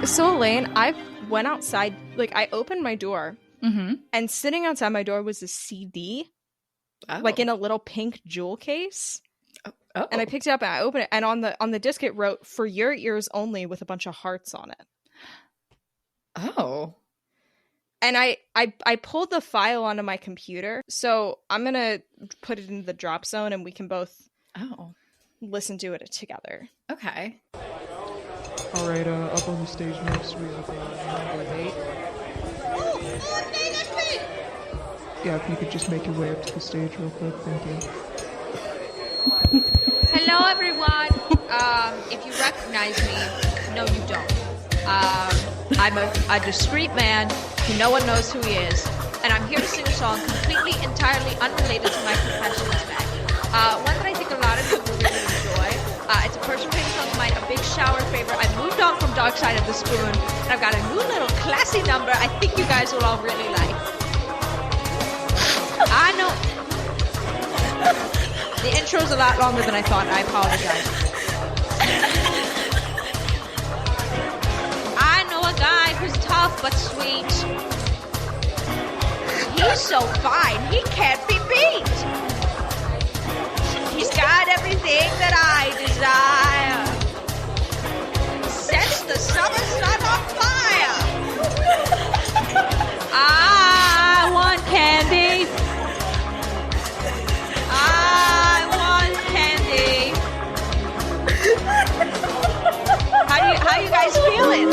So Elaine, I went outside, like I opened my door, and sitting outside my door was a CD, like in a little pink jewel case. Oh. And I picked it up and I opened it, and on the disc it wrote "For Your Ears Only" with a bunch of hearts on it. Oh. And I pulled the file onto my computer, so I'm gonna put it in the drop zone, and we can both listen to it together. Okay. All right, up on the stage next we have number 8. Oh, that's me! Yeah, if you could just make your way up to the stage real quick, thank you. Hello, everyone. If you recognize me, no, you don't. I'm a discreet man who no one knows who he is, and I'm here to sing a song completely, entirely unrelated to my profession today. One that I think a lot of people really enjoy. It's a personal favorite song of mine, a big shower favorite. I moved on from Dark Side of the Spoon, and I've got a new little classy number I think you guys will all really like. I know the intro's a lot longer than I thought. I apologize. I know a guy who's tough but sweet. He's so fine, he can't be beat. He's got everything that I desire. Sets the summer sun on fire. I want candy. I want candy. How you guys feeling?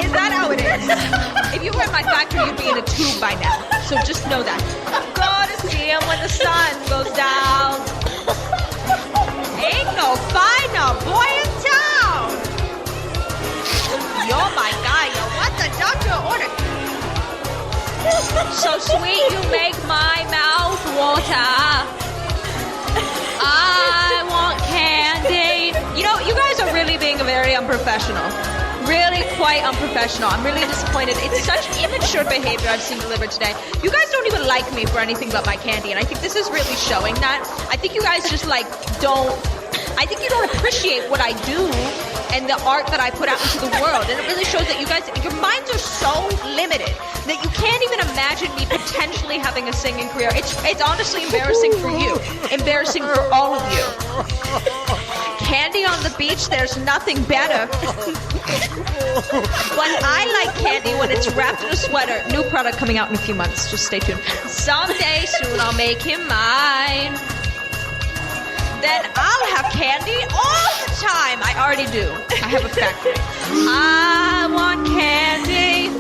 Is that how it is? If you were in my factory, you'd be in a tube by now. So just know that. Go to see him when the sun goes down. Ain't no finer boy in town. You're my guy. You're what the doctor ordered. So sweet, you make my mouth water. I want candy. You know, you guys are really being very unprofessional. Really quite unprofessional. I'm really disappointed. It's such immature behavior I've seen delivered today. You guys don't even like me for anything but my candy, and I think this is really showing that. I think you guys just I think you don't appreciate what I do and the art that I put out into the world. And it really shows that you guys, your minds are so limited that you can't even imagine me potentially having a singing career. It's honestly embarrassing for you. Embarrassing for all of you. Candy on the beach, there's nothing better. When I like candy, when it's wrapped in a sweater. New product coming out in a few months. Just stay tuned. Someday soon I'll make him mine. Then I'll have candy all the time. I already do. I have a factory. I want candy.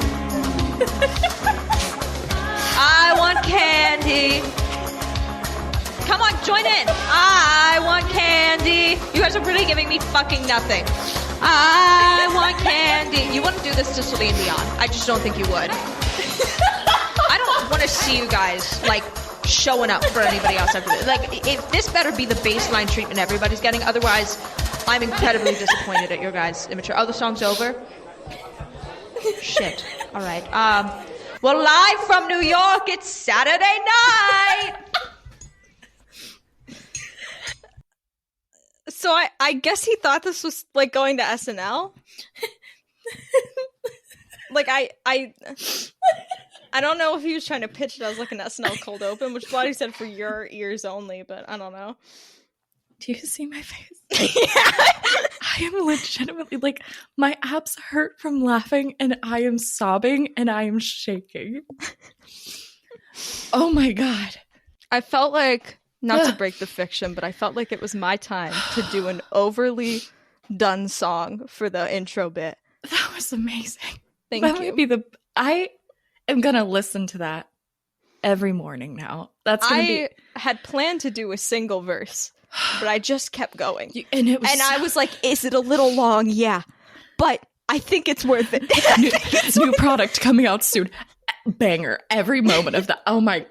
I want candy. Come on, join in. I want candy. You guys are really giving me fucking nothing. I want candy. You wouldn't do this to Celine Dion. I just don't think you would. I don't want to see you guys, like, showing up for anybody else after this. Like, if this better be the baseline treatment everybody's getting. Otherwise, I'm incredibly disappointed at your guys' immature. Oh, the song's over? Shit. All right. Well, live from New York, it's Saturday night. So I guess he thought this was like going to SNL. Like I don't know if he was trying to pitch it as like an SNL cold open, which is what he said for your ears only, but I don't know. Do you see my face? I am legitimately, like, my abs hurt from laughing, and I am sobbing, and I am shaking. Oh my God. I felt like, not to break the fiction, but I felt like it was my time to do an overly done song for the intro bit. That was amazing. Thank that you. Might be I am going to listen to that every morning now. That's going to be... I had planned to do a single verse, but I just kept going. I was like, is it a little long? Yeah. But I think it's worth it. New product coming out soon. Banger. Every moment of that. Oh my.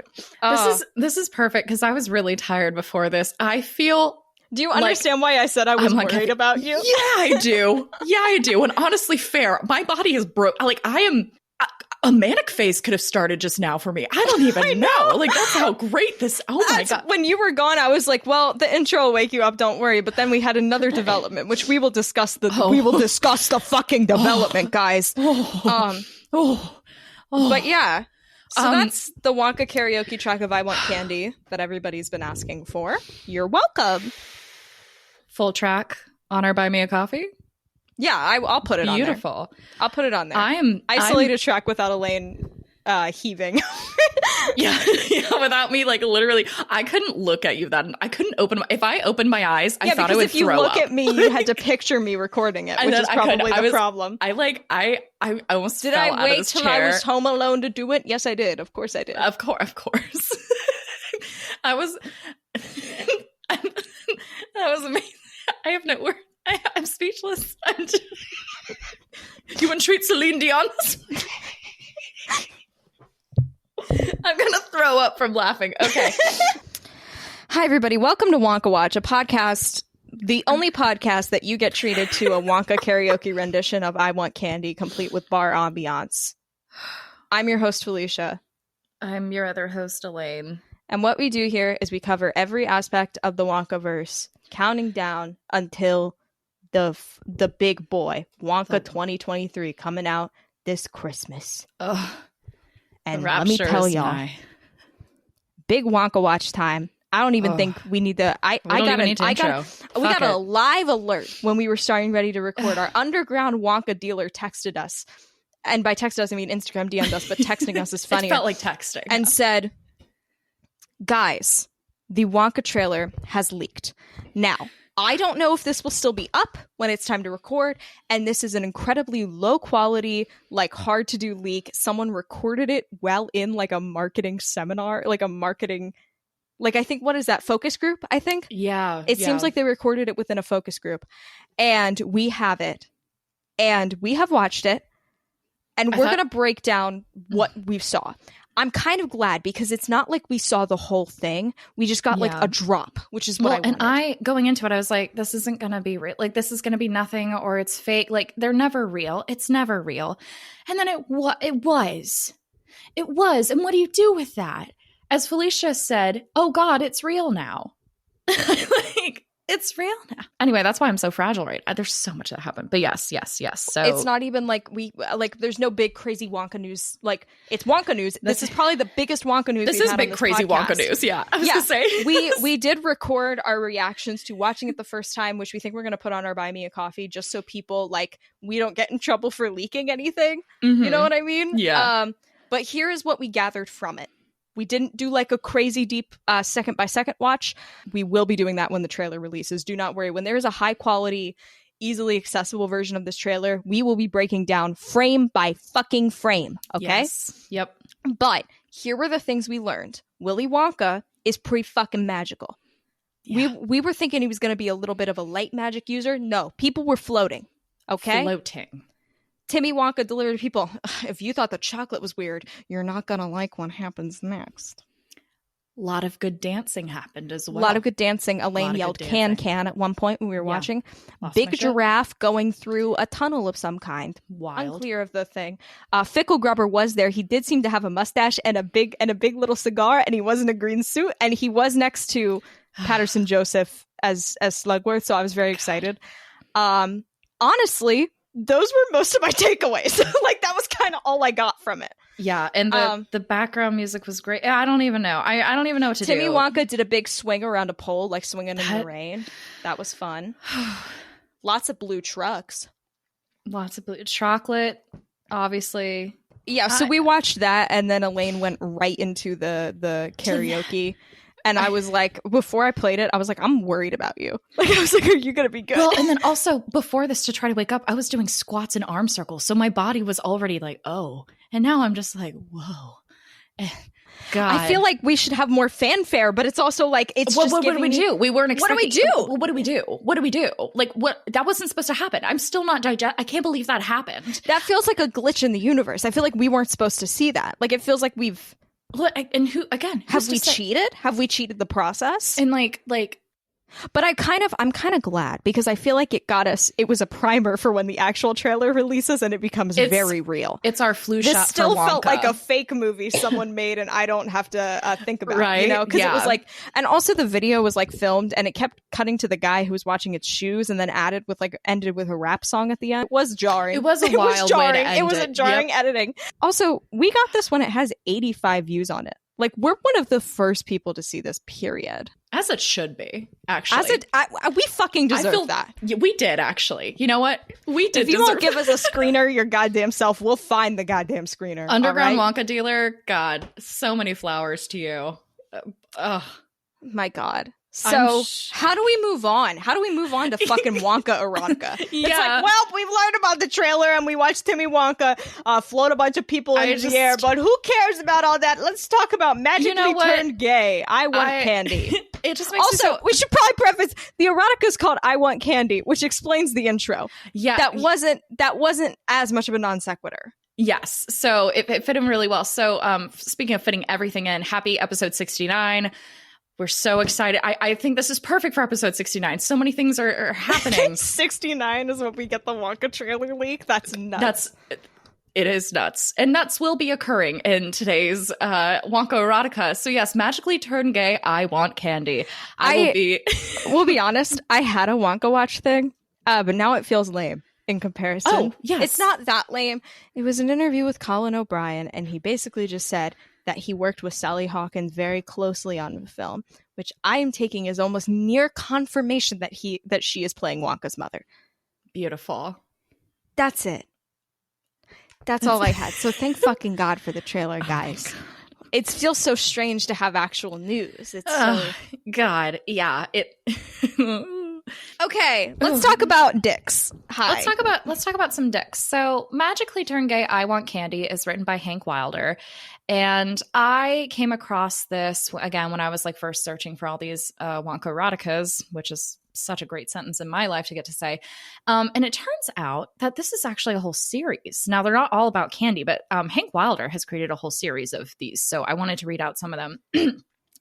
This is perfect because I was really tired before this. I feel... Do you understand why I said I was worried about you? Yeah, I do. Yeah, I do. And honestly, fair. My body is broke. Like, a manic phase could have started just now for me. I don't even know. Like, that's how great this. Oh my God. When you were gone, I was like, well, the intro will wake you up. Don't worry. But then we had another development, which we will discuss. We will discuss the fucking development, guys. But yeah. So that's the Wonka karaoke track of I Want Candy that everybody's been asking for. You're welcome. Full track on our Buy Me a Coffee? Yeah, I'll put it on there. Beautiful. I'll put it on there. Isolated track without Elaine heaving. yeah, without me, like, literally, I couldn't look at you. I couldn't if I opened my eyes, I thought I would throw up. Yeah, because if you look at me, you had to picture me recording it, which is probably the problem. I almost did fell I out wait of this till chair. I was home alone to do it? Yes, I did. Of course I did. Of course. I was amazing. I have no words. I'm speechless. You want to treat Celine Dion this way? I'm going to throw up from laughing. Okay. Hi, everybody. Welcome to Wonka Watch, a podcast, the only podcast that you get treated to a Wonka karaoke rendition of I Want Candy, complete with bar ambiance. I'm your host, Felicia. I'm your other host, Elaine. And what we do here is we cover every aspect of the Wonkaverse, counting down until the big boy, Wonka 2023, coming out this Christmas. Ugh. And let me tell y'all, big Wonka watch time. I don't even think we need the. We got a live alert when we were starting ready to record. Our underground Wonka dealer texted us, and by text us I mean Instagram DM'd us, but texting us is funnier. It felt like texting, and said, "Guys, the Wonka trailer has leaked. Now, I don't know if this will still be up when it's time to record, and this is an incredibly low quality, like hard to do leak. Someone recorded it while in like a marketing seminar, like a marketing, like I think, what is that, focus group, I think? Yeah. It seems like they recorded it within a focus group, and we have it, and we have watched it, and we're going to break down what we saw. I'm kind of glad because it's not like we saw the whole thing. We just got like a drop, which is what I wanted. And going into it, I was like, this isn't going to be real. Like, this is going to be nothing, or it's fake. Like, they're never real. It's never real. And then it was. And what do you do with that? As Felicia said, oh God, it's real now. Like, it's real now. Anyway, that's why I'm so fragile, right? There's so much that happened. But yes. So it's not even like there's no big crazy Wonka news. Like, it's Wonka news. This is probably the biggest Wonka news this we've is had big on this crazy podcast. Wonka news. Yeah. I was gonna say. we did record our reactions to watching it the first time, which we think we're going to put on our Buy Me a Coffee, just so people, like, we don't get in trouble for leaking anything. Mm-hmm. You know what I mean? Yeah. But here is what we gathered from it. We didn't do like a crazy deep second by second watch. We will be doing that when the trailer releases. Do not worry. When there is a high quality, easily accessible version of this trailer, we will be breaking down frame by fucking frame. Okay? Yes. Yep. But here were the things we learned. Willy Wonka is pretty fucking magical. Yeah. We were thinking he was going to be a little bit of a light magic user. No, people were floating. Okay? Floating. Timmy Wonka delivered to people, if you thought the chocolate was weird, you're not going to like what happens next. A lot of good dancing happened as well. A lot of good dancing. Elaine yelled can at one point when we were watching. Big giraffe going through a tunnel of some kind. Wild. Unclear of the thing. Fickle Grubber was there. He did seem to have a mustache and a big little cigar, and he was in a green suit, and he was next to Patterson Joseph as Slugworth, so I was very excited. Honestly, those were most of my takeaways. Like, that was kind of all I got from it. Yeah, and the background music was great. I don't even know. I don't even know what to do. Timmy Wonka did a big swing around a pole, like swinging in the rain. That was fun. Lots of blue trucks. Lots of blue chocolate, obviously. Yeah, so we watched that, and then Elaine went right into the karaoke. And I was like, before I played it, I was like, I'm worried about you. Like, I was like, are you going to be good? Well, and then also, before this, to try to wake up, I was doing squats and arm circles. So my body was already like, oh. And now I'm just like, whoa. God. I feel like we should have more fanfare, but it's also like, it's just what do we do? We weren't expecting. What do we do? What do we do? What do we do? Like, what? That wasn't supposed to happen. I'm still not I can't believe that happened. That feels like a glitch in the universe. I feel like we weren't supposed to see that. Like, it feels like and who, again, have we cheated? Have we cheated the process? And like But I'm kind of glad because I feel like it was a primer for when the actual trailer releases and it becomes very real. It's our flu this shot still for Wonka. felt like a fake movie someone made and I don't have to think about right? You know, because yeah. it was like, and also the video was like filmed and it kept cutting to the guy who was watching its shoes and then ended with a rap song at the end. It was jarring. It was a wild way to end it was a jarring editing. Also, we got this when it has 85 views on it. Like, we're one of the first people to see this, period. As it should be, actually. We fucking deserve that. Yeah, we did, actually. You know what? We did. If you won't give us a screener your goddamn self, we'll find the goddamn screener. Underground Wonka dealer, God, so many flowers to you. My God. So, how do we move on? How do we move on to fucking Wonka Erotica? It's like, well, we've learned about the trailer and we watched Timmy Wonka float a bunch of people into the air, but who cares about all that? Let's talk about magically turned gay. I want candy. It just makes also, we should probably preface, the erotica is called I Want Candy, which explains the intro. Yeah. That wasn't as much of a non sequitur. Yes. So it fit him really well. So speaking of fitting everything in, happy episode 69. We're so excited. I think this is perfect for episode 69. So many things are happening. 69 is when we get the Wonka trailer leak. That's nuts. It is nuts. And nuts will be occurring in today's Wonka Erotica. So yes, magically turn gay. I want candy. We'll be honest. I had a Wonka watch thing, but now it feels lame in comparison. Oh, yes. It's not that lame. It was an interview with Colin O'Brien, and he basically just said that he worked with Sally Hawkins very closely on the film, which I am taking as almost near confirmation that she is playing Wonka's mother. Beautiful. That's it. That's all I had. So thank fucking God for the trailer, guys. It feels so strange to have actual news. It's so... God, yeah. Okay, let's talk about dicks. Hi. Let's talk about some dicks. So, Magically Turn Gay, I Want Candy is written by Hank Wilder. And I came across this, again, when I was like first searching for all these Wonka eroticas, which is such a great sentence in my life to get to say. And it turns out that this is actually a whole series. Now, they're not all about candy, but Hank Wilder has created a whole series of these. So I wanted to read out some of them.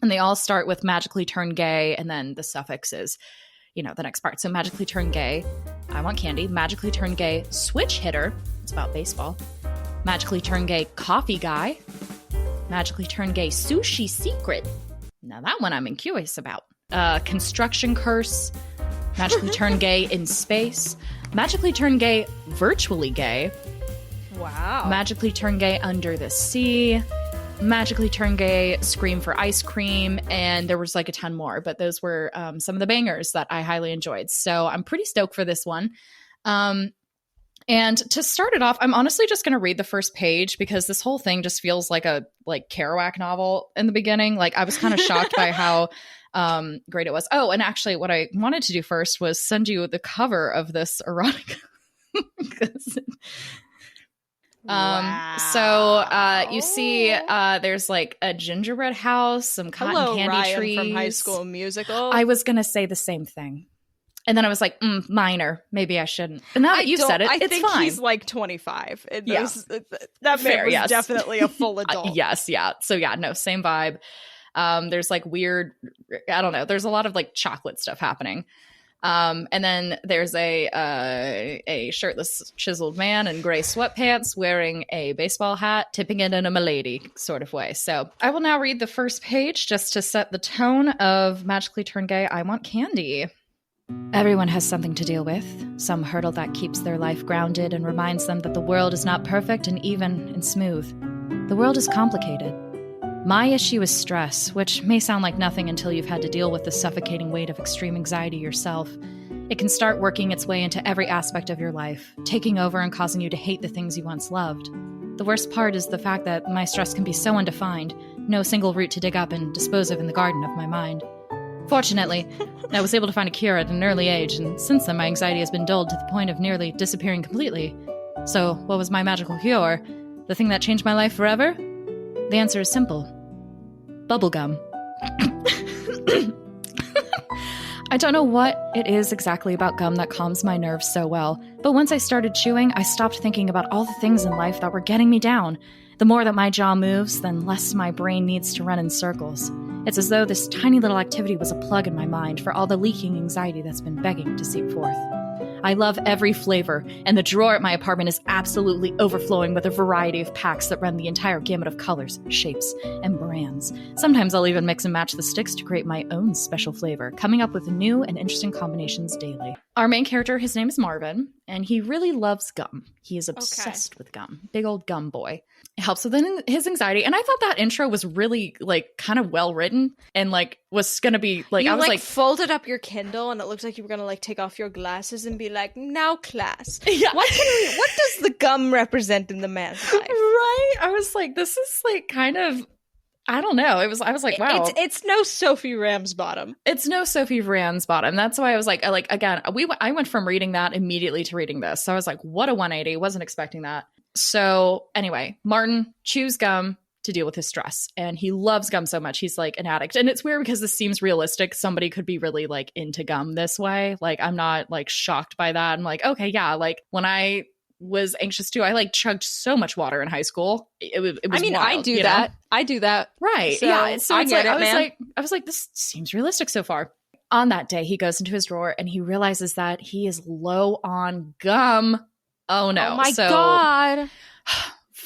And they all start with Magically Turn Gay, and then the suffix is, the next part. So Magically Turn Gay, I Want Candy. Magically Turn Gay, Switch Hitter. It's about baseball. Magically Turn Gay, Coffee Guy. Magically Turn Gay, Sushi Secret. Now that one I'm curious about. Construction Curse. Magically Turn Gay, In Space. Magically Turn Gay, Virtually Gay. Wow. Magically Turn Gay, Under the Sea. Magically Turn Gay, Scream for Ice Cream, and there was like a ton more, but those were some of the bangers that I highly enjoyed. So I'm pretty stoked for this one. And to start it off, I'm honestly just going to read the first page because this whole thing just feels like a Kerouac novel in the beginning. Like I was kind of shocked by how great it was. Oh, and actually what I wanted to do first was send you the cover of this erotica. Wow. So you see there's like a gingerbread house, some cotton candy Ryan trees from High School Musical. I was gonna say the same thing, and then I was like, minor, maybe I shouldn't. But now that you've said it, it's fine. He's like 25. Yeah. That Fair, man was yes. definitely a full adult. Yes, yeah. So yeah, no, same vibe. There's like weird, I don't know. There's a lot of like chocolate stuff happening. And then there's a shirtless chiseled man in gray sweatpants wearing a baseball hat, tipping it in a milady sort of way. So I will now read the first page just to set the tone of Magically Turn Gay, I Want Candy. Everyone has something to deal with, some hurdle that keeps their life grounded and reminds them that the world is not perfect and even and smooth. The world is complicated. My issue is stress, which may sound like nothing until you've had to deal with the suffocating weight of extreme anxiety yourself. It can start working its way into every aspect of your life, taking over and causing you to hate the things you once loved. The worst part is the fact that my stress can be so undefined, no single root to dig up and dispose of in the garden of my mind. Fortunately, I was able to find a cure at an early age, and since then my anxiety has been dulled to the point of nearly disappearing completely. So, what was my magical cure? The thing that changed my life forever? The answer is simple. Bubblegum. I don't know what it is exactly about gum that calms my nerves so well, but once I started chewing, I stopped thinking about all the things in life that were getting me down. The more that my jaw moves, then less my brain needs to run in circles. It's as though this tiny little activity was a plug in my mind for all the leaking anxiety that's been begging to seep forth. I love every flavor, and the drawer at my apartment is absolutely overflowing with a variety of packs that run the entire gamut of colors, shapes, and brands. Sometimes I'll even mix and match the sticks to create my own special flavor, coming up with new and interesting combinations daily. Our main character, his name is Marvin, and he really loves gum. He is obsessed with gum. Big old gum boy. It helps with his anxiety, and I thought that intro was really, like, kind of well written, and, like, was gonna be, like, You I was like folded up your Kindle and it looked like you were gonna like take off your glasses and be like, now class. Yeah. What does the gum represent in the man's life? Right? I was like, this is like kind of, I don't know. I was like, wow. It's no Sophie Ramsbottom. It's no Sophie Ramsbottom. That's why I was like again, I went from reading that immediately to reading this. So I was like, what a 180. Wasn't expecting that. So anyway, Martin chews gum to deal with his stress, and he loves gum so much. He's like an addict. And it's weird because this seems realistic. Somebody could be really like into gum this way. Like, I'm not like shocked by that. I'm like, okay, yeah. Like when I was anxious too, I like chugged so much water in high school. It was I mean, wild, I do that. I do that. Right. So yeah. So I it's get like, it, I was like, this seems realistic so far. On that day, he goes into his drawer and he realizes that he is low on gum. Oh no. Oh my God.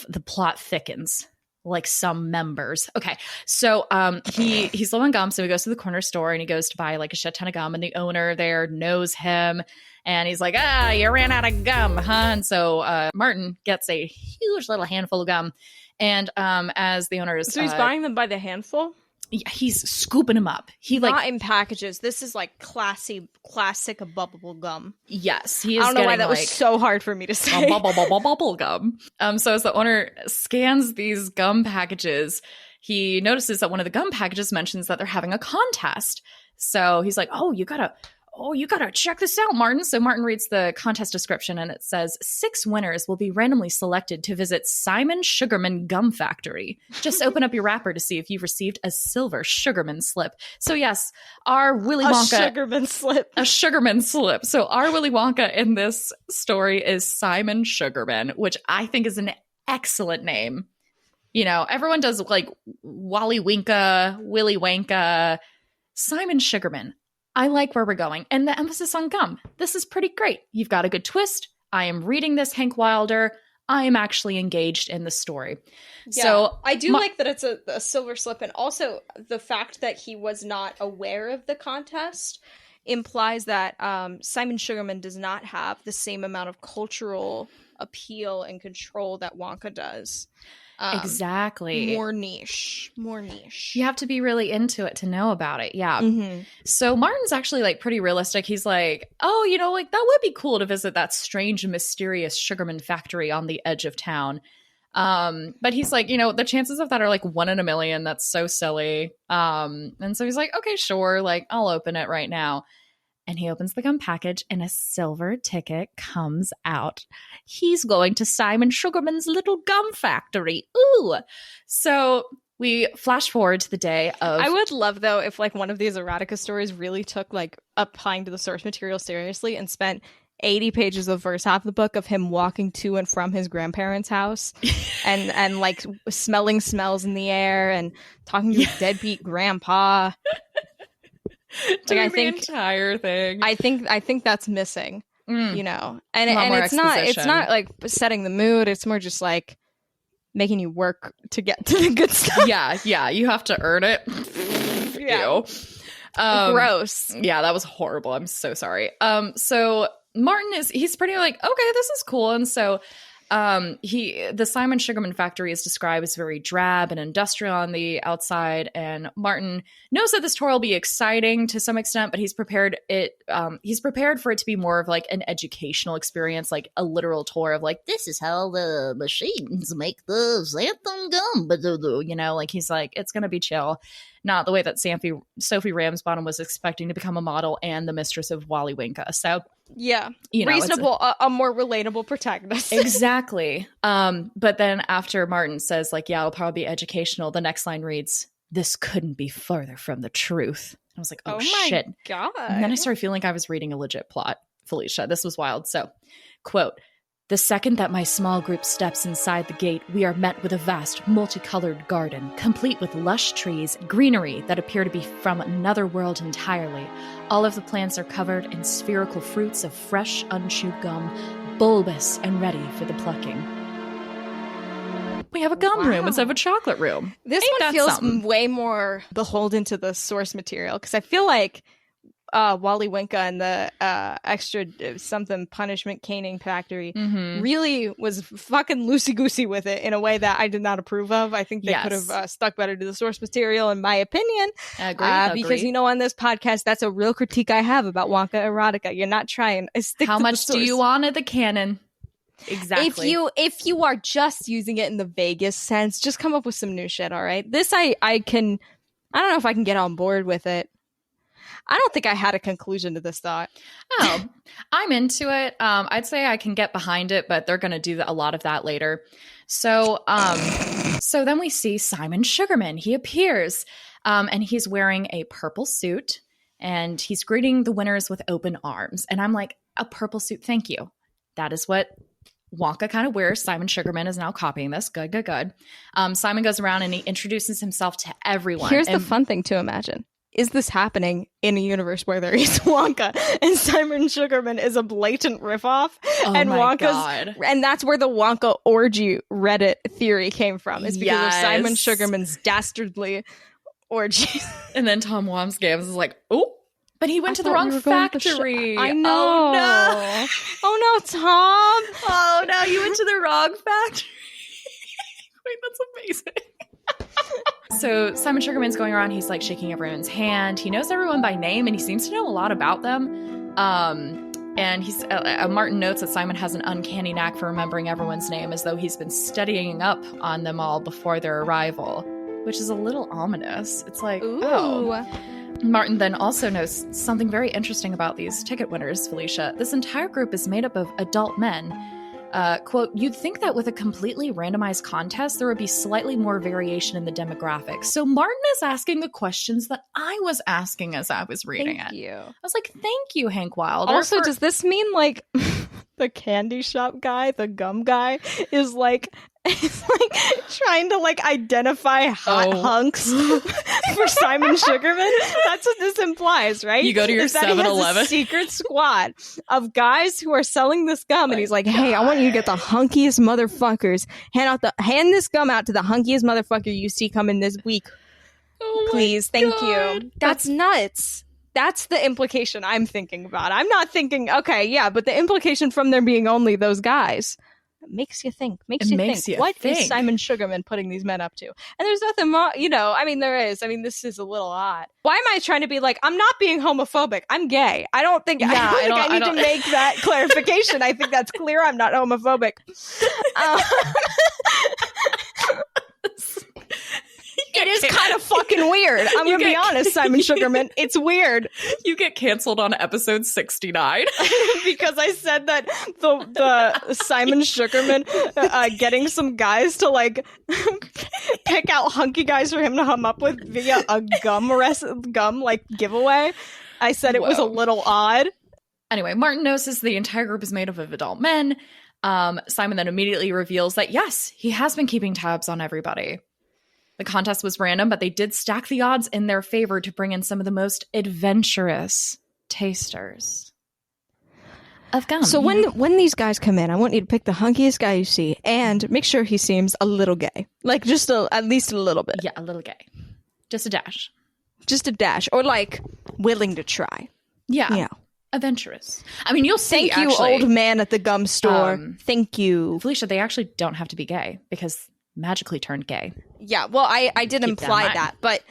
The plot thickens. Like some members. Okay. So he's low on gum, so he goes to the corner store and he goes to buy like a shit ton of gum, and the owner there knows him, and he's like, you ran out of gum, huh? And so Martin gets a huge little handful of gum, and as the owner is So he's buying them by the handful? Yeah, he's scooping them up. He like not in packages. This is like classic bubble gum. Yes, he is. I don't know why that like, was so hard for me to say. Bubble gum. So as the owner scans these gum packages, he notices that one of the gum packages mentions that they're having a contest. So he's like, "Oh, you gotta check this out, Martin." So Martin reads the contest description, and it says 6 winners will be randomly selected to visit Simon Sugarman Gum Factory. Just open up your wrapper to see if you've received a silver Sugarman slip. So yes, our Willy Wonka. A Sugarman slip. So our Willy Wonka in this story is Simon Sugarman, which I think is an excellent name. You know, everyone does like Wally Winka, Willy Wanka, Simon Sugarman. I like where we're going. And the emphasis on gum. This is pretty great. You've got a good twist. I am reading this Hank Wilder. I am actually engaged in the story. Yeah, so I do like that it's a silver slip. And also the fact that he was not aware of the contest implies that Simon Sugarman does not have the same amount of cultural appeal and control that Wonka does. Exactly. More niche. You have to be really into it to know about it. Yeah. Mm-hmm. So Martin's actually like pretty realistic. He's like, oh, you know, like that would be cool to visit that strange and mysterious Sugarman factory on the edge of town. But he's like, you know, the chances of that are like 1 in a million. That's so silly. And so he's like, okay, sure. Like I'll open it right now. And he opens the gum package and a silver ticket comes out. He's going to Simon Sugarman's little gum factory. Ooh. So we flash forward to the day of... I would love, though, if like one of these erotica stories really took like applying to the source material seriously and spent 80 pages of the first half of the book of him walking to and from his grandparents' house and like smelling smells in the air and talking to his deadbeat grandpa. Like, I think the entire thing. I think that's missing, you know, and it's exposition. not like setting the mood. It's more just like making you work to get to the good stuff. Yeah, you have to earn it. Yeah, gross. Yeah, that was horrible. I'm so sorry. So Martin he's pretty like, okay, this is cool, and so. The Simon Sugarman factory is described as very drab and industrial on the outside, and Martin knows that this tour will be exciting to some extent, but he's prepared for it to be more of like an educational experience, like a literal tour of like, this is how the machines make the xanthan gum, you know, like he's like, it's gonna be chill. Not the way that Sophie Ramsbottom was expecting to become a model and the mistress of Wally Winka. So yeah, you know, reasonable, a more relatable protagonist. Exactly. But then after Martin says like, yeah, it'll probably be educational, the next line reads, "This couldn't be further from the truth." I was like, oh shit. My God. And then I started feeling like I was reading a legit plot, Felicia. This was wild. So, quote, The second that my small group steps inside the gate, we are met with a vast, multicolored garden, complete with lush trees, greenery that appear to be from another world entirely. All of the plants are covered in spherical fruits of fresh, unchewed gum, bulbous and ready for the plucking. We have a gum room instead of a chocolate room. This Ain't one that feels something? way more beholden to the source material, because I feel like Wally Wonka and the extra something punishment caning factory really was fucking loosey-goosey with it in a way that I did not approve of. I think they could have stuck better to the source material, in my opinion. Agree. Because, you know, on this podcast, that's a real critique I have about Wonka Erotica. You're not trying. How much do you want of the canon? Exactly. If you are just using it in the vaguest sense, just come up with some new shit, all right? This I don't know if I can get on board with it. I don't think I had a conclusion to this thought. Oh, I'm into it. I'd say I can get behind it, but they're going to do a lot of that later. So then we see Simon Sugarman. He appears, and he's wearing a purple suit, and he's greeting the winners with open arms. And I'm like, a purple suit, thank you. That is what Wonka kind of wears. Simon Sugarman is now copying this. Good. Simon goes around and he introduces himself to everyone. Here's the fun thing to imagine. Is this happening in a universe where there is Wonka and Simon Sugarman is a blatant ripoff? Oh and my God. And that's where the Wonka orgy Reddit theory came from. It's because of Simon Sugarman's dastardly orgy. And then Tom Wamsgams is like, oh, but he went to the wrong factory. I know. Oh no. Oh no, Tom. Oh no, you went to the wrong factory. Wait, that's amazing. So Simon Sugarman's going around. He's like shaking everyone's hand. He knows everyone by name, and he seems to know a lot about them. And he's Martin notes that Simon has an uncanny knack for remembering everyone's name, as though he's been studying up on them all before their arrival, which is a little ominous. It's like, Ooh. oh. Martin then also knows something very interesting about these ticket winners, Felicia. This entire group is made up of adult men. Quote, you'd think that with a completely randomized contest, there would be slightly more variation in the demographics. So Martin is asking the questions that I was asking as I was reading Thank it. you. I was like, thank you, Hank Wilder. Also, does this mean like the candy shop guy, the gum guy, is like trying to like identify hot hunks for Simon Sugarman? That's what this implies, right? You go to your Is that he has 7-Eleven. a secret squad of guys who are selling this gum, and he's like, "Hey, I want you to get the hunkiest motherfuckers. Hand this gum out to the hunkiest motherfucker you see coming this week, please. Thank you." That's nuts. That's the implication I'm thinking about. I'm not thinking, okay, yeah, but the implication from there being only those guys makes you think. What is Simon Sugarman putting these men up to? And there's nothing more, I mean, there is. I mean, this is a little odd. Why am I trying to be like, I'm not being homophobic. I'm gay. I don't think I need to make that clarification. I think that's clear. I'm not homophobic. It is kind of fucking weird. I'm going to be honest, Simon Sugarman. It's weird. You get canceled on episode 69. Because I said that the Simon Sugarman getting some guys to like pick out hunky guys for him to hum up with via a gum like giveaway. I said it was a little odd. Anyway, Martin notices the entire group is made up of adult men. Simon then immediately reveals that yes, he has been keeping tabs on everybody. The contest was random, but they did stack the odds in their favor to bring in some of the most adventurous tasters of gum. So when these guys come in, I want you to pick the hunkiest guy you see and make sure he seems a little gay. Like just at least a little bit. Yeah, a little gay. Just a dash. Just a dash. Or like willing to try. Yeah. Adventurous. I mean, you'll see. Thank you, old man at the gum store. Thank you. Felicia, they actually don't have to be gay because magically turned gay. Yeah, well, I did imply that, but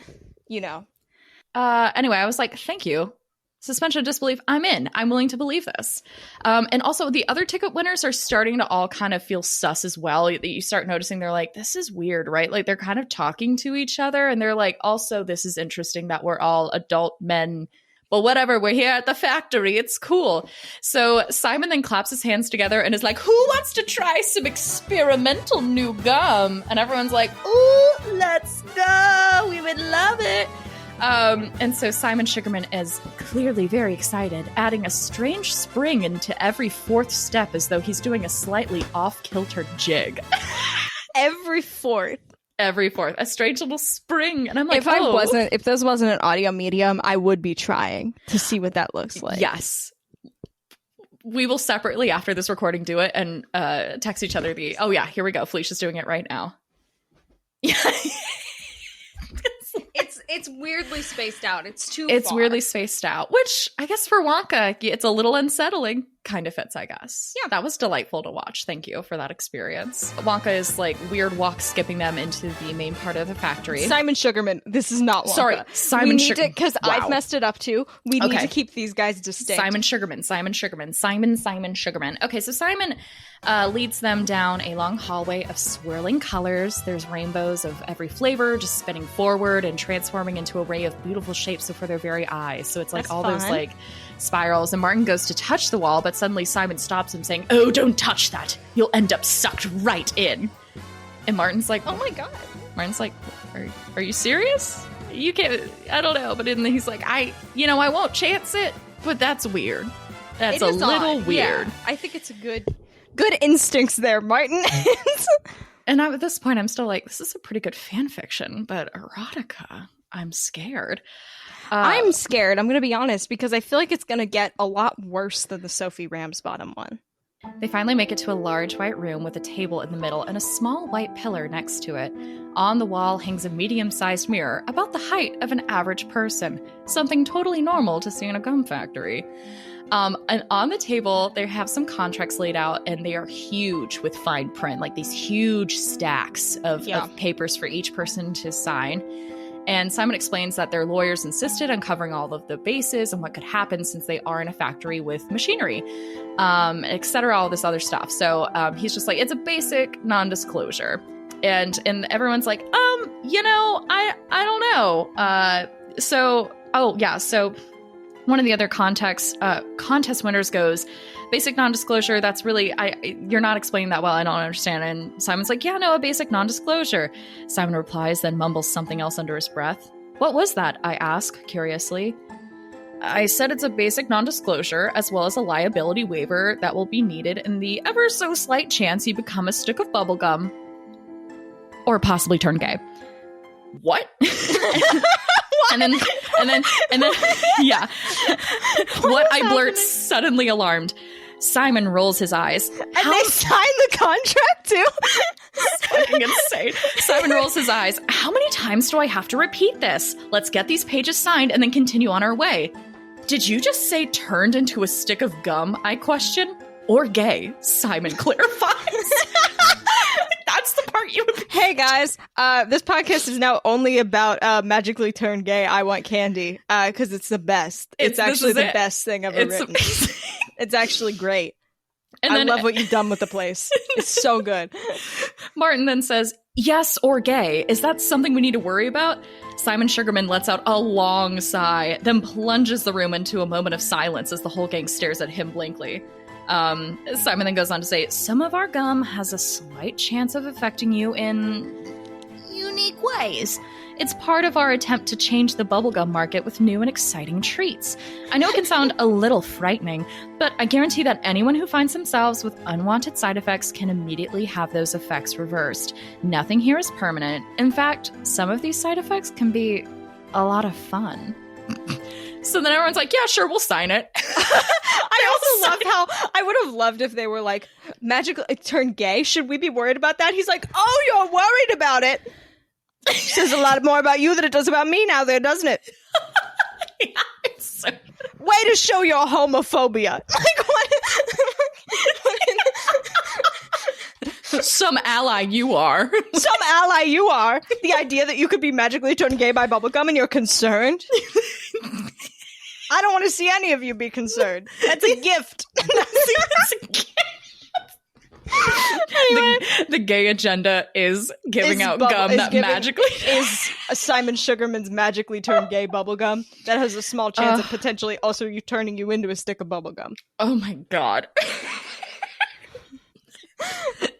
anyway, I was like, thank you. Suspension of disbelief. I'm in. I'm willing to believe this. And also the other ticket winners are starting to all kind of feel sus as well. You start noticing they're like, this is weird, right? Like they're kind of talking to each other and they're like, also, this is interesting that we're all adult men. But whatever, we're here at the factory. It's cool. So Simon then claps his hands together and is like, who wants to try some experimental new gum? And everyone's like, ooh, let's go. We would love it. And so Simon Sugarman is clearly very excited, adding a strange spring into every fourth step as though he's doing a slightly off-kilter jig. Every fourth. Every fourth. A strange little spring. And I'm like, if this wasn't an audio medium, I would be trying to see what that looks like. Yes. We will separately, after this recording, do it and text each other the, oh yeah, here we go. Felicia's doing it right now. Yeah. It's weirdly spaced out. It's It's weirdly spaced out, which I guess for Wonka, it's a little unsettling. Kind of fits, I guess. Yeah. That was delightful to watch. Thank you for that experience. Wonka is like weird walk skipping them into the main part of the factory. Simon Sugarman. This is not Wonka. Sorry, Simon Sugarman. Because I've messed it up too. We need to keep these guys distinct. Simon Sugarman. Okay, so Simon leads them down a long hallway of swirling colors. There's rainbows of every flavor just spinning forward and transforming into an array of beautiful shapes for their very eyes. So it's like That's all fun. those like spirals. And Martin goes to touch the wall, but suddenly Simon stops him saying, "Oh, don't touch that. You'll end up sucked right in." And Martin's like, Oh my god. Martin's like, are you serious? You can't, I don't know. But then he's like, I won't chance it, but that's weird. That's It a is little odd. weird. Yeah, I think it's a good instincts there, Martin. And at this point, I'm still like, this is a pretty good fan fiction, but erotica, I'm scared. I'm scared, I'm going to be honest, because I feel like it's going to get a lot worse than the Sophie Ramsbottom one. They finally make it to a large white room with a table in the middle and a small white pillar next to it. On the wall hangs a medium-sized mirror, about the height of an average person, something totally normal to see in a gum factory. And on the table, they have some contracts laid out, and they are huge with fine print, like these huge stacks of papers for each person to sign. And Simon explains that their lawyers insisted on covering all of the bases and what could happen since they are in a factory with machinery, et cetera, all this other stuff. So he's just like, it's a basic non-disclosure. And everyone's like, I don't know. So one of the other contest winners goes, basic non-disclosure, that's really, you're not explaining that well, I don't understand. And Simon's like, yeah, no, a basic non-disclosure. Simon replies, then mumbles something else under his breath. What was that? I ask, curiously. I said it's a basic non-disclosure, as well as a liability waiver that will be needed in the ever so slight chance you become a stick of bubblegum. Or possibly turn gay. What? And then, yeah. What I blurt, suddenly alarmed. Simon rolls his eyes. And they sign the contract too? It's fucking insane. Simon rolls his eyes. How many times do I have to repeat this? Let's get these pages signed and then continue on our way. Did you just say turned into a stick of gum? I question. Or gay? Simon clarifies. That's the part you would. Hey guys, this podcast is now only about magically turned gay. I want candy because it's the best. It's actually the best thing ever written. It's actually great. And I love what you've done with the place. It's so good. Martin then says, yes or gay. Is that something we need to worry about? Simon Sugarman lets out a long sigh, then plunges the room into a moment of silence as the whole gang stares at him blankly. Simon then goes on to say, some of our gum has a slight chance of affecting you in unique ways. It's part of our attempt to change the bubblegum market with new and exciting treats. I know it can sound a little frightening, but I guarantee that anyone who finds themselves with unwanted side effects can immediately have those effects reversed. Nothing here is permanent. In fact, some of these side effects can be a lot of fun. So then everyone's like, yeah, sure, we'll sign it. I also love how I would have loved if they were like, magically turned gay. Should we be worried about that? He's like, oh, you're worried about it. Says a lot more about you than it does about me now there, doesn't it? Yeah, it's so... Way to show your homophobia. Like, what? Some ally you are. Some ally you are. The idea that you could be magically turned gay by bubblegum and you're concerned. I don't want to see any of you be concerned. That's a gift. That's a gift. Anyway, the gay agenda is giving out gum that magically is Simon Sugarman's magically turned gay bubblegum that has a small chance of potentially also turning you into a stick of bubblegum. Oh my god.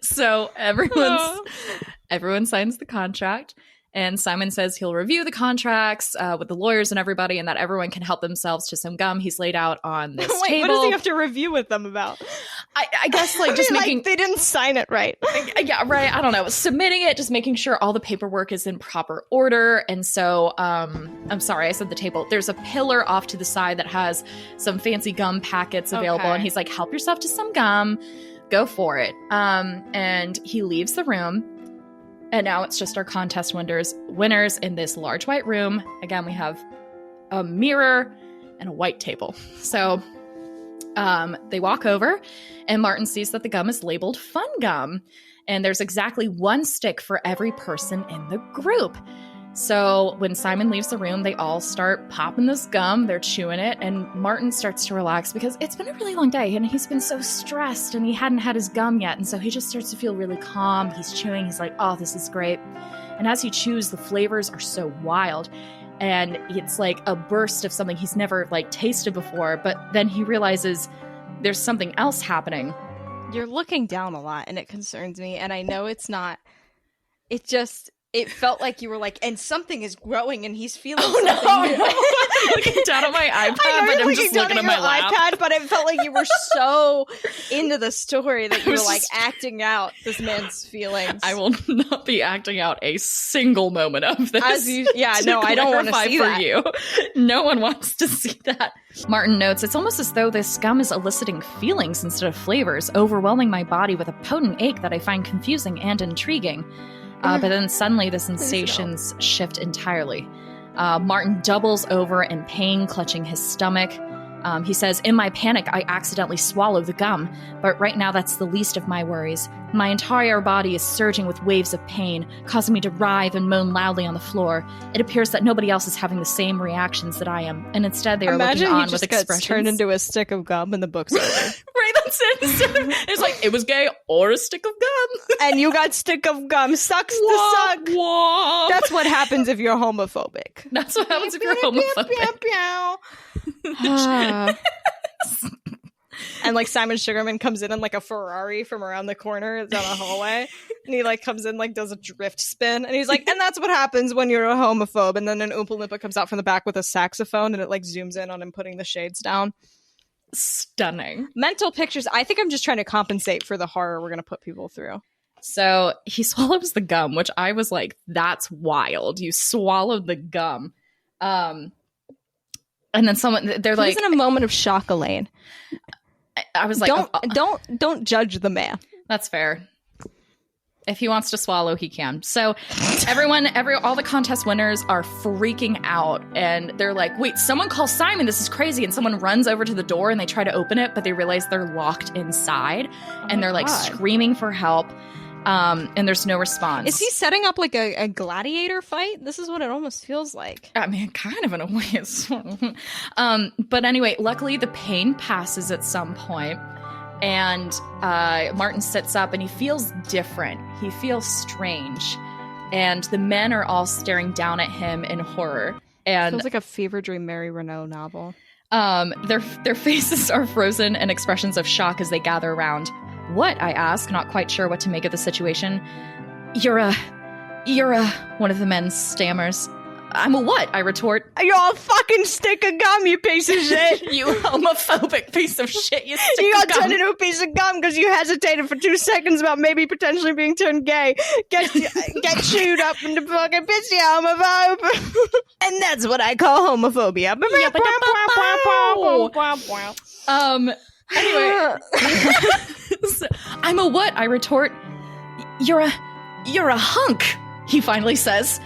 So everyone signs the contract, And Simon says he'll review the contracts with the lawyers and everybody, and that everyone can help themselves to some gum he's laid out on this table. What does he have to review with them about? I guess like just making like they didn't sign it right. Yeah, right. I don't know. Submitting it, just making sure all the paperwork is in proper order. And so, I'm sorry, I said the table. There's a pillar off to the side that has some fancy gum packets available, and he's like, "Help yourself to some gum. Go for it." And he leaves the room. And now it's just our contest winners in this large white room. Again, we have a mirror and a white table. So they walk over, and Martin sees that the gum is labeled Fun Gum. And there's exactly one stick for every person in the group. So when Simon leaves the room, they all start popping this gum. They're chewing it. And Martin starts to relax because it's been a really long day. And he's been so stressed and he hadn't had his gum yet. And so he just starts to feel really calm. He's chewing. He's like, oh, this is great. And as he chews, the flavors are so wild. And it's like a burst of something he's never like tasted before. But then he realizes there's something else happening. You're looking down a lot, and it concerns me. And I know it's not. It felt like you were like, and something is growing, and he's feeling something. No. I'm looking down at my iPad, but I'm just looking at my lap. iPad, but it felt like you were so into the story that you were like acting out this man's feelings. I will not be acting out a single moment of this. I don't want to see for that. You. No one wants to see that. Martin notes, it's almost as though this gum is eliciting feelings instead of flavors, overwhelming my body with a potent ache that I find confusing and intriguing. But then suddenly the sensations shift entirely. Martin doubles over in pain, clutching his stomach. He says, in my panic, I accidentally swallow the gum, but right now that's the least of my worries. My entire body is surging with waves of pain, causing me to writhe and moan loudly on the floor. It appears that nobody else is having the same reactions that I am, and instead they are looking on with expressions. Imagine he just turned into a stick of gum and the book's over. Right, that's it. It's like, it was gay or a stick of gum. And you got stick of gum. Sucks to suck. Womp. That's what happens if you're homophobic. That's what happens if you're homophobic. And like Simon Sugarman comes in like a Ferrari from around the corner down a hallway, and he like comes in, like does a drift spin, and he's like, and that's what happens when you're a homophobe. And then an Oompa Loompa comes out from the back with a saxophone, and it like zooms in on him putting the shades down. Stunning. Mental pictures. I think I'm just trying to compensate for the horror we're going to put people through. So he swallows the gum, which I was like, that's wild. You swallowed the gum. And then they're like, in a moment of shock, Elaine. I was like, don't judge the man. That's fair. If he wants to swallow, he can. So all the contest winners are freaking out, and they're like, wait, someone call Simon. This is crazy. And someone runs over to the door and they try to open it, but they realize they're locked inside, and they're like screaming for help. And there's no response. Is he setting up like a gladiator fight? This is what it almost feels like. I mean, kind of in a way. But anyway, luckily the pain passes at some point, and Martin sits up and he feels different. He feels strange. And the men are all staring down at him in horror. And feels like a Fever Dream Mary Renault novel. Their faces are frozen in expressions of shock as they gather around. What? I ask, not quite sure what to make of the situation. You're a... One of the men stammers. I'm a what? I retort. You're a fucking stick of gum, you piece of shit. You homophobic piece of shit, you stick you of gum. got turned into a piece of gum because you hesitated for 2 seconds about maybe potentially being turned gay. Get chewed up into fucking piss, you homophobe. And that's what I call homophobia. Anyway. So, I'm a what? I retort. You're a hunk, he finally says.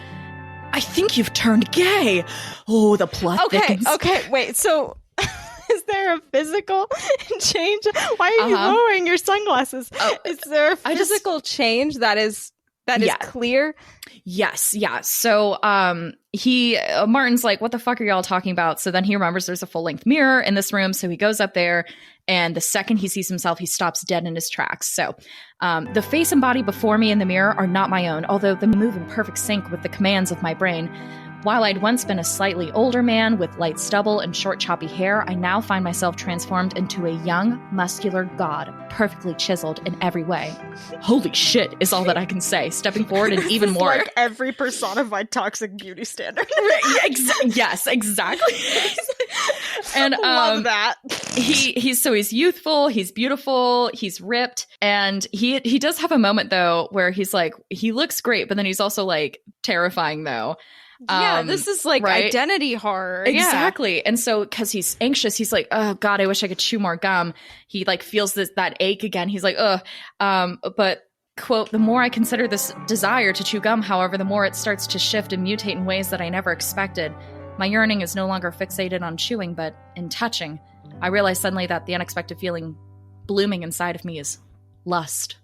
I think you've turned gay. Oh, the plot thickens. Okay, wait, so is there a physical change? Why are you lowering your sunglasses? Is there a physical change that is clear? Yes, yeah. So Martin's like, what the fuck are y'all talking about? So then he remembers there's a full-length mirror in this room, so he goes up there, and the second he sees himself, he stops dead in his tracks. So the face and body before me in the mirror are not my own, although they move in perfect sync with the commands of my brain. While I'd once been a slightly older man with light stubble and short choppy hair, I now find myself transformed into a young, muscular god, perfectly chiseled in every way. Holy shit is all that I can say, stepping forward and even more. Like every personified toxic beauty standard. Yes, exactly. And love that. he's youthful, he's beautiful, he's ripped, and he does have a moment though where he's like, he looks great, but then he's also like terrifying though. Yeah, this is like right? identity horror. Exactly. Yeah. And so because he's anxious, he's like, oh God, I wish I could chew more gum. He like feels that ache again. He's like, ugh. But quote, the more I consider this desire to chew gum, however, the more it starts to shift and mutate in ways that I never expected. My yearning is no longer fixated on chewing, but in touching. I realize suddenly that the unexpected feeling blooming inside of me is lust.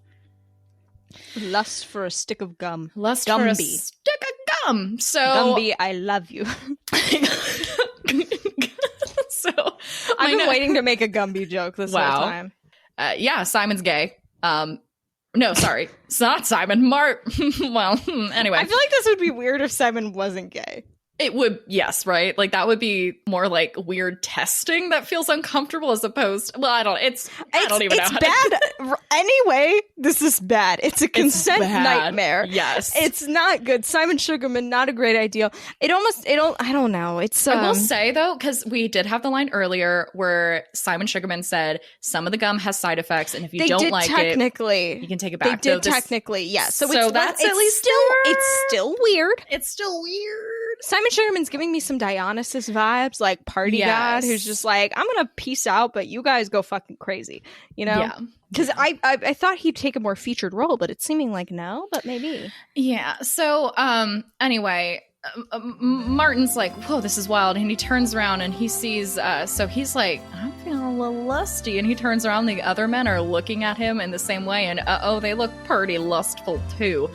Lust for a stick of gum. Lust Gumby. for a stick of gum. So Gumby, I love you. So I've been waiting to make a Gumby joke this whole time. Yeah, Simon's gay. No, sorry. It's not Simon. Mart. Well, anyway. I feel like this would be weird if Simon wasn't gay. It would, yes, right? Like that would be more like weird testing that feels uncomfortable as opposed, well, I don't even know. It's bad. Anyway, this is bad. It's a consent nightmare. Yes. It's not good. Simon Sugarman, not a great idea. I don't know. It's, I will say though, because we did have the line earlier where Simon Sugarman said some of the gum has side effects, and if you don't like it, you can take it back. They did technically, yes. So that's at least it's still weird. It's still weird. Simon Sugarman's giving me some Dionysus vibes, like party god, who's just like, I'm gonna peace out, but you guys go fucking crazy, you know? Yeah. Because I thought he'd take a more featured role, but it's seeming like no, but maybe. Yeah. So anyway, Martin's like, whoa, this is wild, and he turns around and he sees. So he's like, I'm feeling a little lusty, and he turns around. The other men are looking at him in the same way, and they look pretty lustful too.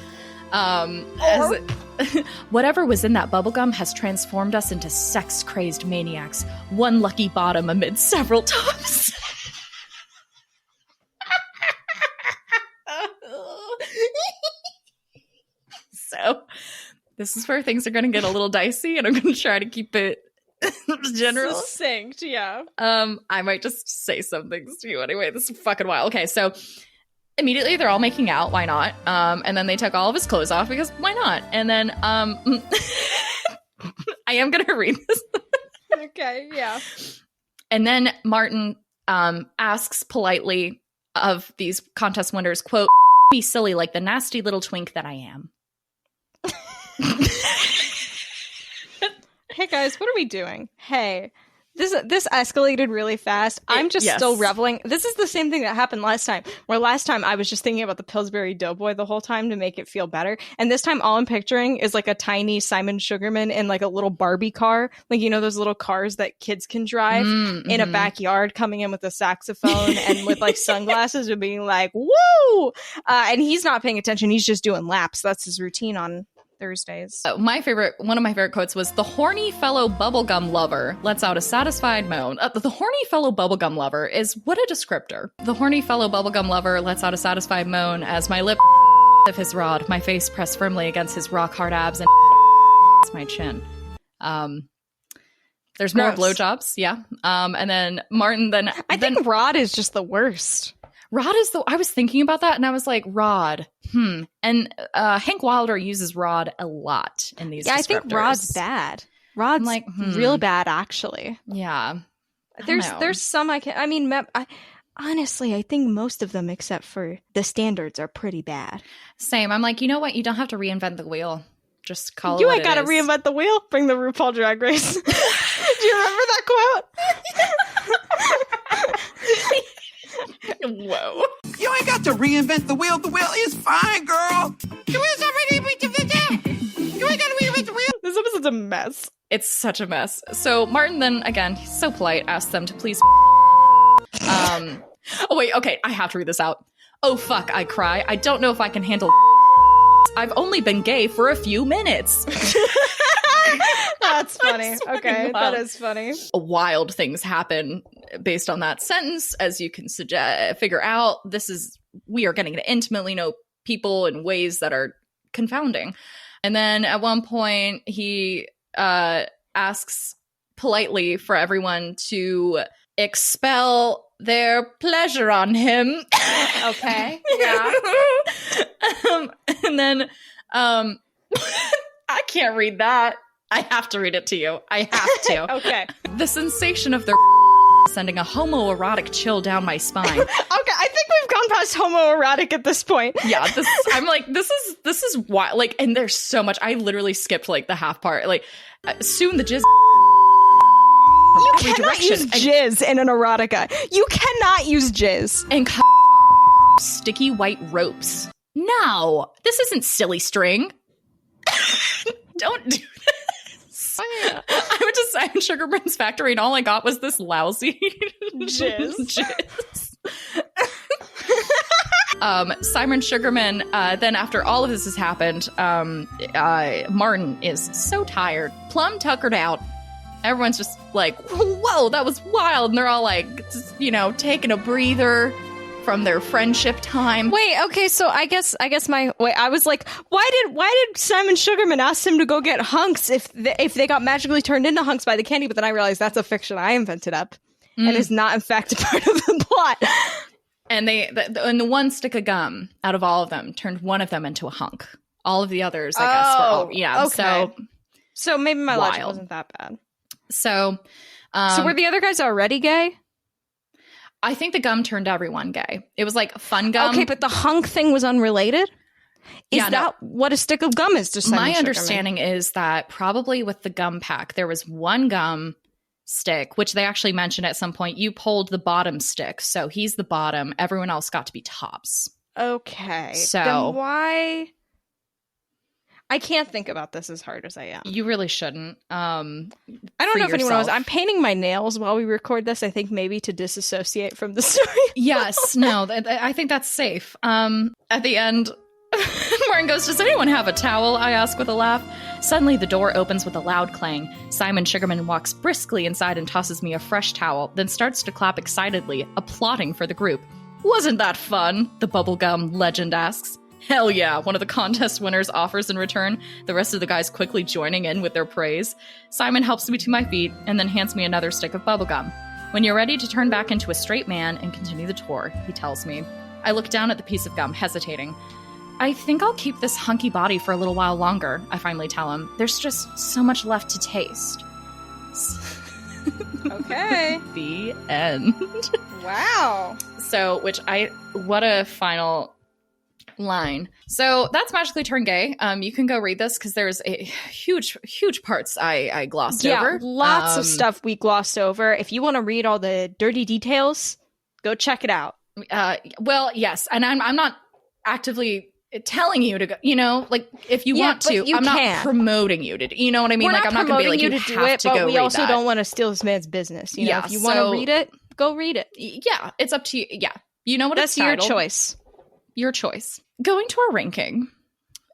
Whatever was in that bubblegum has transformed us into sex-crazed maniacs, one lucky bottom amid several tops. So, this is where things are going to get a little dicey, and I'm going to try to keep it general. Succinct, yeah. I might just say some things to you anyway. This is fucking wild. Okay, so immediately they're all making out. Why not? And then they took all of his clothes off because why not? And then I am going to read this. Okay, yeah. And then Martin asks politely of these contest winners, quote, be silly like the nasty little twink that I am. Hey guys, what are we doing? Hey, this escalated really fast. I'm just still reveling. This is the same thing that happened last time, where last time I was just thinking about the Pillsbury Doughboy the whole time to make it feel better. And this time all I'm picturing is like a tiny Simon Sugarman in like a little Barbie car. Like, you know, those little cars that kids can drive in a backyard, coming in with a saxophone and with like sunglasses and being like, woo! And he's not paying attention. He's just doing laps. That's his routine on Thursdays. One of my favorite quotes was, the horny fellow bubblegum lover lets out a satisfied moan. The horny fellow bubblegum lover is what a descriptor. The horny fellow bubblegum lover lets out a satisfied moan as my lip of his rod, my face pressed firmly against his rock hard abs, and my chin. There's more blowjobs, yeah. And then Martin I think Rod is just the worst. Rod is I was thinking about that, and I was like, Rod. And Hank Wilder uses Rod a lot in these. Yeah, descriptors. I think Rod's bad. Rod's like real bad, actually. Yeah. There's some honestly, I think most of them, except for the standards, are pretty bad. Same. I'm like, you know what? You don't have to reinvent the wheel. Just call it you what ain't gotta reinvent the wheel. Bring the RuPaul Drag Race. Do you remember that quote? Whoa. You ain't got to reinvent the wheel. The wheel is fine, girl. The wheel's already You ain't got to reinvent the wheel. This episode's a mess. It's such a mess. So Martin then, again, he's so polite, asks them to please oh wait, okay, I have to read this out. Oh fuck, I cry. I don't know if I can handle I've only been gay for a few minutes. That's funny. Okay, wild. That is funny. Wild things happen based on that sentence, as you can figure out. We are getting to intimately know people in ways that are confounding. And then at one point, he asks politely for everyone to expel their pleasure on him. Okay. Yeah. And then I can't read that. I have to read it to you. I have to. Okay. The sensation of their sending a homoerotic chill down my spine. Okay, I think we've gone past homoerotic at this point. Yeah, I'm like, this is why, like, and there's so much. I literally skipped like the half part. Like, soon the jizz. You cannot use jizz in an erotica. You cannot use jizz. And sticky white ropes. No, this isn't silly string. Don't do this. I went to Simon Sugarman's factory and all I got was this lousy jizz. Simon Sugarman, then after all of this has happened, Martin is so tired, plumb tuckered out. Everyone's just like, whoa, that was wild. And they're all like, just, taking a breather from their friendship time. Wait, okay, so I guess I was like, why did Simon Sugarman ask him to go get hunks if they got magically turned into hunks by the candy? But then I realized that's a fiction I invented up and is not in fact a part of the plot. And the one stick of gum out of all of them turned one of them into a hunk. All of the others, I guess, were all, yeah. Okay. So maybe my wild. logic wasn't that bad. So were the other guys already gay? I think the gum turned everyone gay. It was like fun gum. Okay, but the hunk thing was unrelated? Is that what a stick of gum is to Simon My Sugarman? understanding is that probably with the gum pack, there was one gum stick, which they actually mentioned at some point. You pulled the bottom stick, so he's the bottom. Everyone else got to be tops. Okay. So then why? I can't think about this as hard as I am. You really shouldn't. I don't know if anyone knows. I'm painting my nails while we record this. I think maybe to disassociate from the story. Yes. No, I think that's safe. At the end, Martin goes, "Does anyone have a towel?" I ask with a laugh. Suddenly, the door opens with a loud clang. Simon Sugarman walks briskly inside and tosses me a fresh towel, then starts to clap excitedly, applauding for the group. "Wasn't that fun?" the bubblegum legend asks. "Hell yeah," one of the contest winners offers in return, the rest of the guys quickly joining in with their praise. Simon helps me to my feet and then hands me another stick of bubblegum. "When you're ready to turn back into a straight man and continue the tour," he tells me. I look down at the piece of gum, hesitating. "I think I'll keep this hunky body for a little while longer," I finally tell him. "There's just so much left to taste." Okay. The end. Wow. So, what a final line. So that's Magically Turned Gay. You can go read this because there's a huge parts I glossed over. Lots of stuff we glossed over. If you want to read all the dirty details, go check it out. Well, yes, and I'm not actively telling you to go. Like if you want to, I'm not promoting you to. You know what I mean? We're like I'm not going to be like you to do have it, to but go we read also that. don't want to steal this man's business. Yeah, if you want to read it, go read it. Yeah, it's up to you. Yeah, you know what? That's it's titled. your choice. Your choice. Going to our ranking,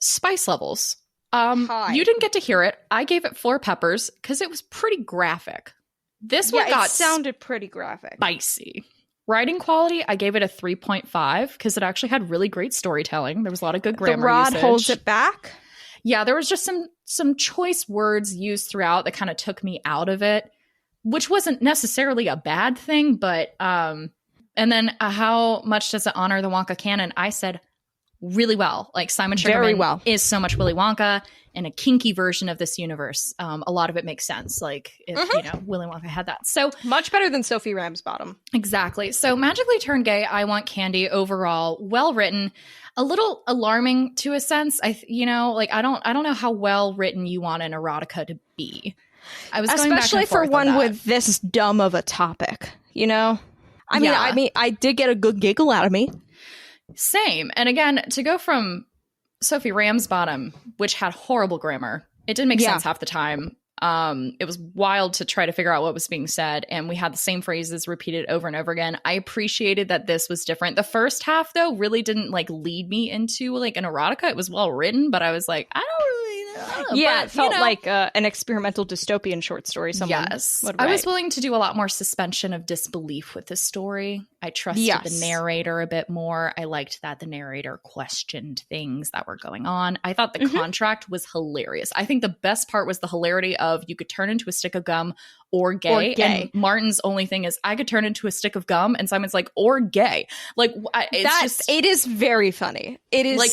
spice levels. Hi. You didn't get to hear it. I gave it 4 peppers because it was pretty graphic. This one got sounded pretty graphic. Spicy. Writing quality, I gave it a 3.5 because it actually had really great storytelling. There was a lot of good grammar The rod usage. holds it back? Yeah, there was just some choice words used throughout that kind of took me out of it, which wasn't necessarily a bad thing, but and then how much does it honor the Wonka canon? I said really well. Like Simon Sugarman is so much Willy Wonka in a kinky version of this universe. A lot of it makes sense. Like if Willy Wonka had that. So much better than Sophie Ramsbottom. Exactly. So Magically Turned Gay, I Want Candy overall, well written, a little alarming to a sense. I don't know how well written you want an erotica to be. I was going back especially and forth for one on that. with this dumb of a topic, I mean, I did get a good giggle out of me. Same. And again, to go from Sophie Ramsbottom, which had horrible grammar, it didn't make sense half the time. It was wild to try to figure out what was being said, and we had the same phrases repeated over and over again. I appreciated that this was different. The first half, though, really didn't lead me into an erotica. It was well written, but I was like, I don't really Yeah, but, it felt you know, like an experimental dystopian short story. Someone yes, would I was write. willing to do a lot more suspension of disbelief with this story. I trusted Yes. the narrator a bit more. I liked that the narrator questioned things that were going on. I thought the contract was hilarious. I think the best part was the hilarity of you could turn into a stick of gum or gay. Or gay. And Martin's only thing is I could turn into a stick of gum, and Simon's like, or gay. Like, It is very funny. It is like,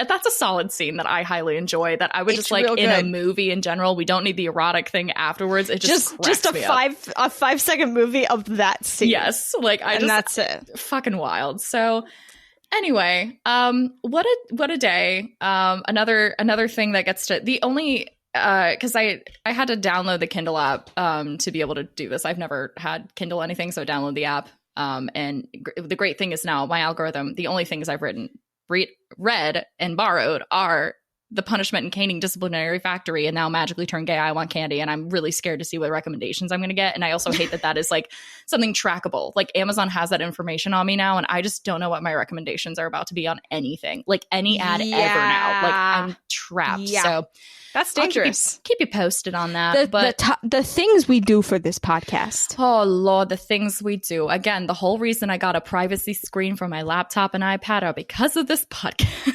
that's a solid scene that I highly enjoy, that I would It's just like real in a good. movie in general. We don't need the erotic thing afterwards. It just just a cracks me up. 5-second movie of that scene. Yes, like I and just that's it. fucking wild. So anyway, what a day. Another thing that gets to the only because I had to download the Kindle app to be able to do this. I've never had Kindle anything, so I download the app. And the great thing is now my algorithm, the only things I've read and borrowed are The Punishment and Caning Disciplinary Factory and Now Magically Turned Gay, I Want Candy. And I'm really scared to see what recommendations I'm going to get. And I also hate that is like something trackable. Like Amazon has that information on me now. And I just don't know what my recommendations are about to be on anything, like any ad ever now. Like I'm trapped. Yeah. So That's I'll dangerous. keep you posted on that. The things we do for this podcast. Oh, Lord, the things we do. Again, the whole reason I got a privacy screen for my laptop and iPad are because of this podcast.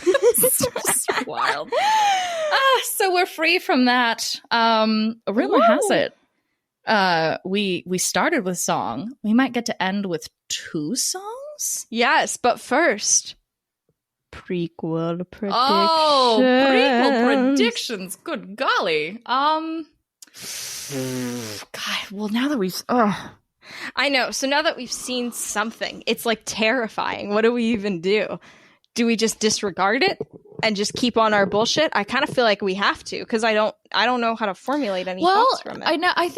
It's just wild. So we're free from that. Rumor has it, we started with song. We might get to end with 2 songs. Yes, but first, prequel predictions. Oh, prequel predictions. Good golly. God, well, now that we've... I know. So now that we've seen something, it's like terrifying. What do we even do? Do we just disregard it and just keep on our bullshit? I kind of feel like we have to, because I don't know how to formulate any thoughts from it. I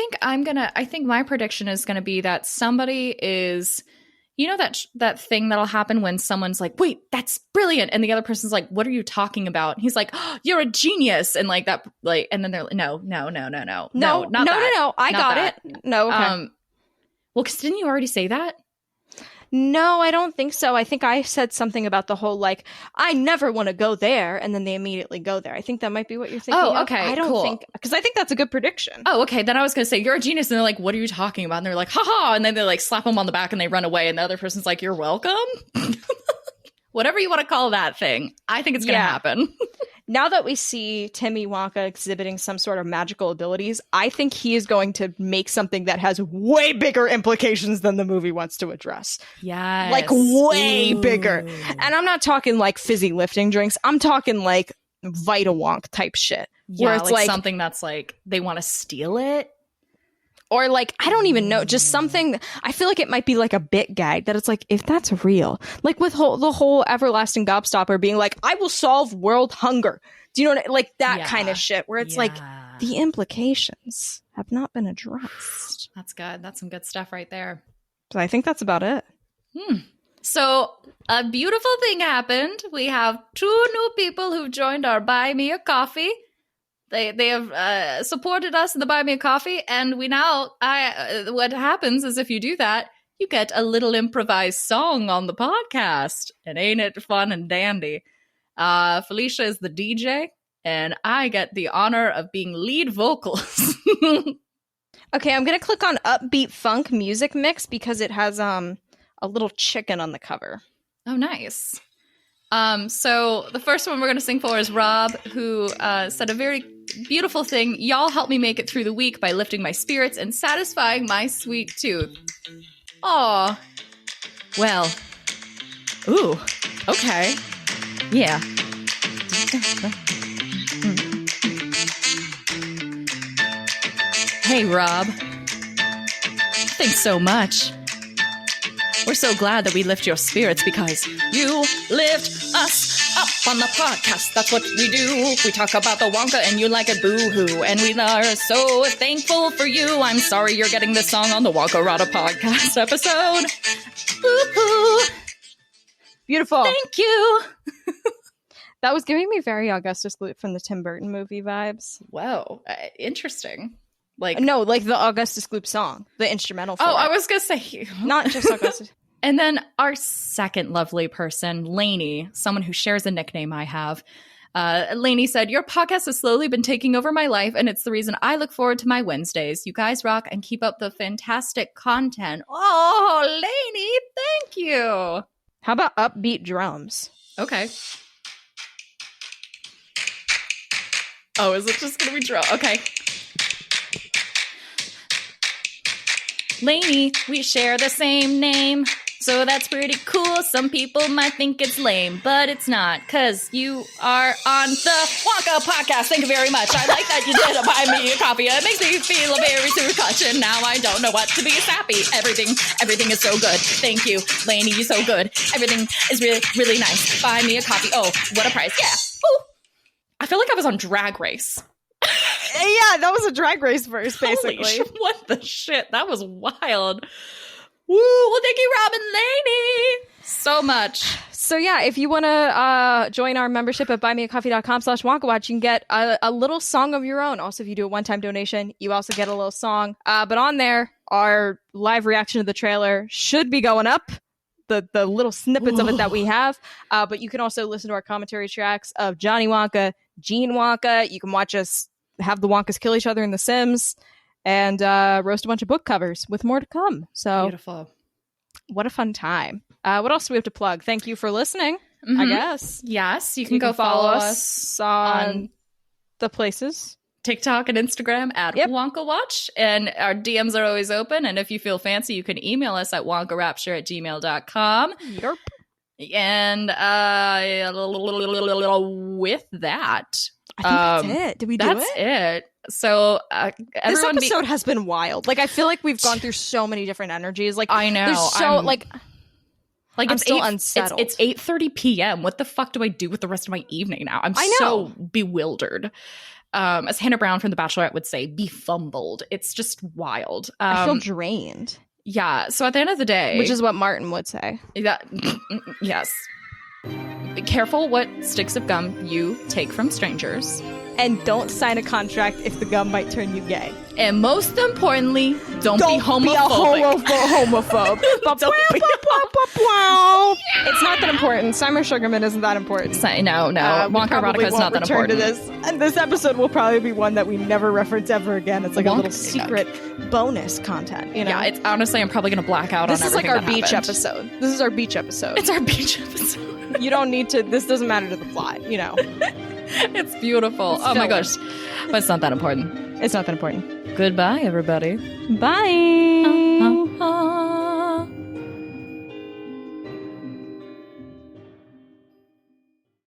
think my prediction is gonna be that somebody is, you know, that thing that'll happen when someone's like, wait, that's brilliant, and the other person's like, what are you talking about? And he's like, oh, you're a genius, and like that, like, and then they're like, no, I got it. No, okay. Well, because didn't you already say that? No, I don't think so. I think I said something about the whole, like, I never want to go there, and then they immediately go there. I think that might be what you're thinking of. Okay, I don't cool. think, because I think that's a good prediction. Oh, okay. Then I was going to say, you're a genius. And they're like, what are you talking about? And they're like, haha. And then they like slap them on the back and they run away. And the other person's like, you're welcome. Whatever you want to call that thing. I think it's going to happen. Now that we see Timmy Wonka exhibiting some sort of magical abilities, I think he is going to make something that has way bigger implications than the movie wants to address. Yes. Like, way bigger. And I'm not talking like fizzy lifting drinks. I'm talking like Vita Wonk type shit. Yeah, where it's like something that's like, they want to steal it. Or like, I don't even know, just something, I feel like it might be like a bit gag that it's like, if that's real, like with the whole everlasting gobstopper being like, I will solve world hunger. Do you know what, like that kind of shit where it's like the implications have not been addressed. That's good. That's some good stuff right there. So I think that's about it. So a beautiful thing happened. We have 2 new people who've joined our Buy Me a Coffee. They have supported us in the Buy Me a Coffee, and we now what happens is if you do that, you get a little improvised song on the podcast, and ain't it fun and dandy? Felicia is the DJ, and I get the honor of being lead vocals. Okay, I'm gonna click on upbeat funk music mix because it has a little chicken on the cover. Oh, nice. So the first one we're going to sing for is Rob, who said a very beautiful thing. Y'all help me make it through the week by lifting my spirits and satisfying my sweet tooth. Aw. Well. Ooh. Okay. Yeah. Hey, Rob. Thanks so much. We're so glad that we lift your spirits because you lift us up on the podcast. That's what we do. We talk about the Wonka and you like it, boo-hoo. And we are so thankful for you. I'm sorry you're getting this song on the Wonka Erotica podcast episode. Boo-hoo. Beautiful. Thank you. That was giving me very Augustus Gloop from the Tim Burton movie vibes. Whoa. Interesting. Like No, like the Augustus Gloop song, the instrumental for Oh, it. I was going to say. Not just Augustus. And then our second lovely person, Lainey, someone who shares a nickname I have, Lainey said, your podcast has slowly been taking over my life, and it's the reason I look forward to my Wednesdays. You guys rock and keep up the fantastic content. Oh, Lainey, thank you. How about upbeat drums? Okay. Oh, is it just going to be drum? Okay. Lainey, we share the same name, so that's pretty cool. Some people might think it's lame, but it's not, because you are on the Wonka podcast. Thank you very much. I like that you did buy me a coffee. It makes me feel very super and now I don't know what to be happy. Everything is so good. Thank you, Lainey. You're so good. Everything is really, really nice. Buy me a coffee. Oh, what a price. Yeah. Ooh. I feel like I was on Drag Race. Yeah, that was a Drag Race verse, basically. What the shit? That was wild. Woo! Well, thank you, Robin Laney, so much. So yeah, if you want to join our membership at buymeacoffee.com/WonkaWatch, you can get a little song of your own. Also, if you do a one-time donation, you also get a little song. But on there, our live reaction to the trailer should be going up. The little snippets of it that we have. But you can also listen to our commentary tracks of Johnny Wonka, Gene Wonka. You can watch us have the Wonkas kill each other in The Sims, and roast a bunch of book covers with more to come. So beautiful. What a fun time. What else do we have to plug? Thank you for listening, I guess. Yes, you can go follow us on the places. TikTok and Instagram at Wonka Watch, and our DMs are always open. And if you feel fancy, you can email us at wonkarapture@gmail.com. Yep. And with that, I think that's it. Did we do it? That's it. So this episode has been wild. Like, I feel like we've gone through so many different energies. Like, I know. There's so I'm it's still unsettled. It's 8:30 p.m. What the fuck do I do with the rest of my evening now? I'm so bewildered. As Hannah Brown from The Bachelorette would say, befumbled. It's just wild. I feel drained. Yeah. So at the end of the day, which is what Martin would say. Yes. Be careful what sticks of gum you take from strangers. And don't sign a contract if the gum might turn you gay. And most importantly, don't be homophobic. Be a homophobe. It's not that important. Simon Sugarman isn't that important. No. Wonka Erotica is not that important. To this. And this episode will probably be one that we never reference ever again. It's like a little secret bonus content. You know? Yeah, it's honestly, I'm probably going to black out on everything. This is like our beach episode. This is our beach episode. It's our beach episode. You don't need to. This doesn't matter to the plot. You know. It's beautiful. Oh my gosh. But it's not that important. It's not that important. Goodbye, everybody. Bye.